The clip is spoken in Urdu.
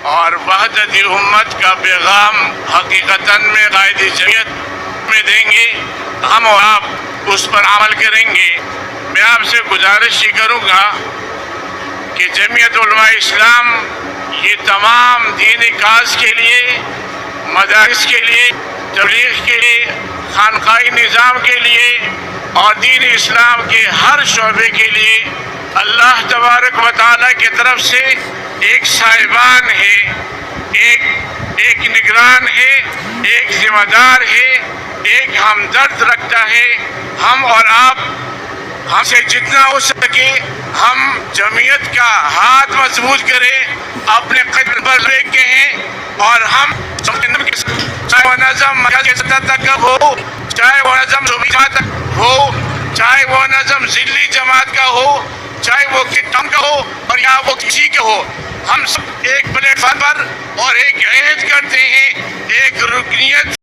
اور وحدت امت کا پیغام حقیقتاً میں قائد جمعیت میں دیں گے، ہم اور آپ اس پر عمل کریں گے۔ میں آپ سے گزارش یہ کروں گا کہ جمعیت علماء اسلام یہ تمام دینی کاز کے لیے، مدارس کے لیے، تبلیغ کے لیے، خانقاہی نظام کے لیے اور دین اسلام کے ہر شعبے کے لیے اللہ تبارک و تعالیٰ کی طرف سے ایک صاحبان ہے، ایک نگران ہے، ایک ذمہ دار ہے، ایک ہمدرد رکھتا ہے۔ ہم اور آپ ہم سے جتنا ہو سکے ہم جمعیت کا ہاتھ مضبوط کریں، اپنے قدم پر رکھے ہیں، اور ہم چاہے وہ نظم کے سطح تک ہو، چاہے وہ نظم صوبائی جماعت تک ہو، چاہے وہ نظم ضلعی جماعت کا ہو، چاہے وہ کتاب کا ہو اور یا وہ کسی کا ہو، ہم سب ایک پلیٹ فارم پر اور ایک عہد کرتے ہیں، ایک رکنیت